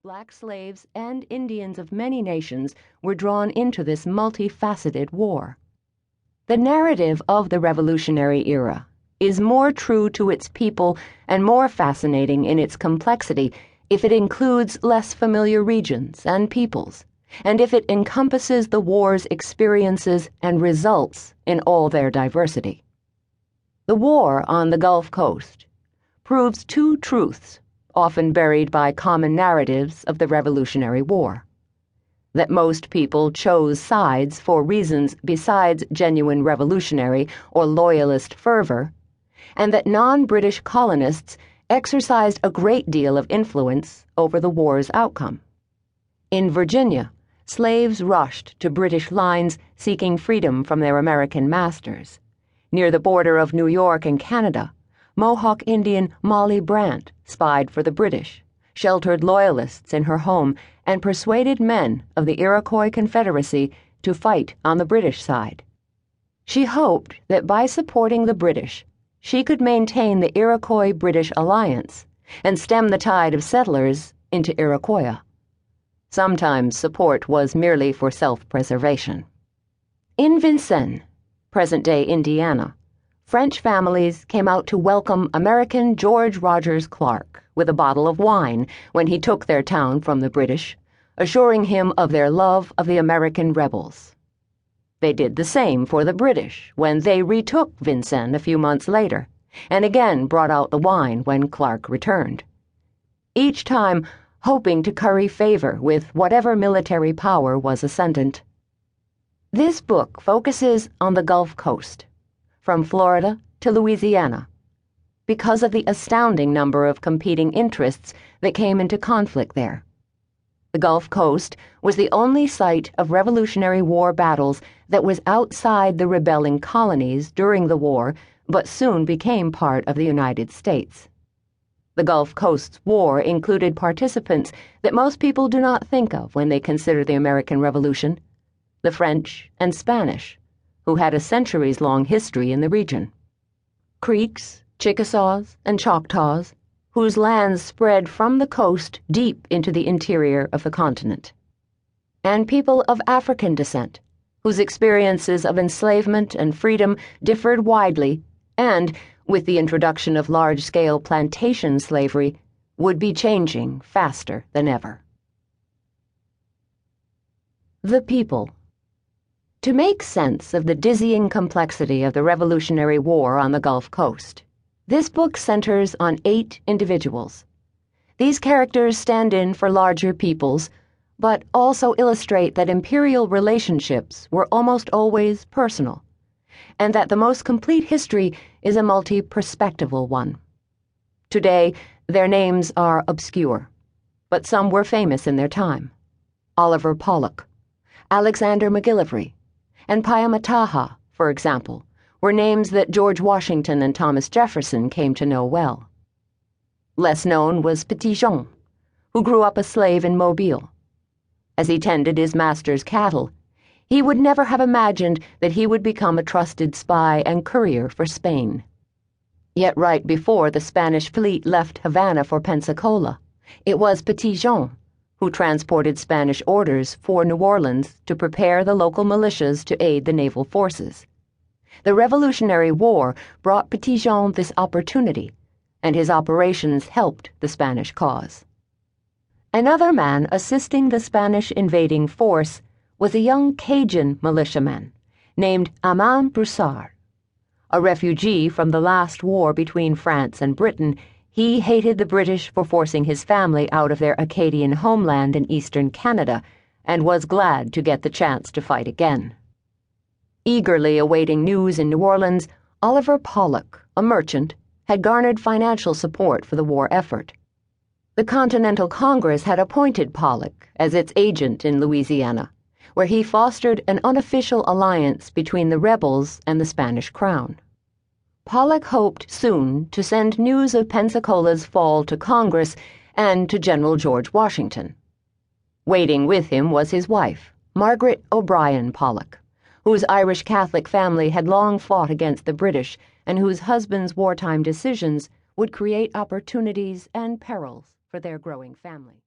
black slaves and Indians of many nations were drawn into this multifaceted war. The narrative of the Revolutionary era is more true to its people and more fascinating in its complexity if it includes less familiar regions and peoples, and if it encompasses the war's experiences and results in all their diversity. The war on the Gulf Coast proves two truths often buried by common narratives of the Revolutionary War: that most people chose sides for reasons besides genuine revolutionary or loyalist fervor, and that non-British colonists exercised a great deal of influence over the war's outcome. In Virginia, slaves rushed to British lines seeking freedom from their American masters. Near the border of New York and Canada, Mohawk Indian Molly Brant spied for the British, sheltered loyalists in her home, and persuaded men of the Iroquois Confederacy to fight on the British side. She hoped that by supporting the British, she could maintain the Iroquois-British alliance and stem the tide of settlers into Iroquois. Sometimes support was merely for self-preservation. In Vincennes, present-day Indiana, French families came out to welcome American George Rogers Clark with a bottle of wine when he took their town from the British, assuring him of their love of the American rebels. They did the same for the British when they retook Vincennes a few months later, and again brought out the wine when Clark returned, each time hoping to curry favor with whatever military power was ascendant. This book focuses on the Gulf Coast, from Florida to Louisiana, because of the astounding number of competing interests that came into conflict there. The Gulf Coast was the only site of Revolutionary War battles that was outside the rebelling colonies during the war, but soon became part of the United States. The Gulf Coast's war included participants that most people do not think of when they consider the American Revolution: the French and Spanish, who had a centuries-long history in the region; Creeks, Chickasaws, and Choctaws, whose lands spread from the coast deep into the interior of the continent; and people of African descent, whose experiences of enslavement and freedom differed widely and, with the introduction of large-scale plantation slavery, would be changing faster than ever. The people. To make sense of the dizzying complexity of the Revolutionary War on the Gulf Coast, this book centers on 8 individuals. These characters stand in for larger peoples, but also illustrate that imperial relationships were almost always personal, and that the most complete history is a multi-perspectival one. Today, their names are obscure, but some were famous in their time. Oliver Pollock, Alexander McGillivray, and Pyamataha, for example, were names that George Washington and Thomas Jefferson came to know well. Less known was Petit Jean, who grew up a slave in Mobile. As he tended his master's cattle, he would never have imagined that he would become a trusted spy and courier for Spain. Yet right before the Spanish fleet left Havana for Pensacola, it was Petit Jean who transported Spanish orders for New Orleans to prepare the local militias to aid the naval forces. The Revolutionary War brought Petit Jean this opportunity, and his operations helped the Spanish cause. Another man assisting the Spanish invading force was a young Cajun militiaman named Armand Broussard. A refugee from the last war between France and Britain, he hated the British for forcing his family out of their Acadian homeland in eastern Canada and was glad to get the chance to fight again. Eagerly awaiting news in New Orleans, Oliver Pollock, a merchant, had garnered financial support for the war effort. The Continental Congress had appointed Pollock as its agent in Louisiana, where he fostered an unofficial alliance between the rebels and the Spanish crown. Pollock hoped soon to send news of Pensacola's fall to Congress and to General George Washington. Waiting with him was his wife, Margaret O'Brien Pollock, whose Irish Catholic family had long fought against the British and whose husband's wartime decisions would create opportunities and perils for their growing family.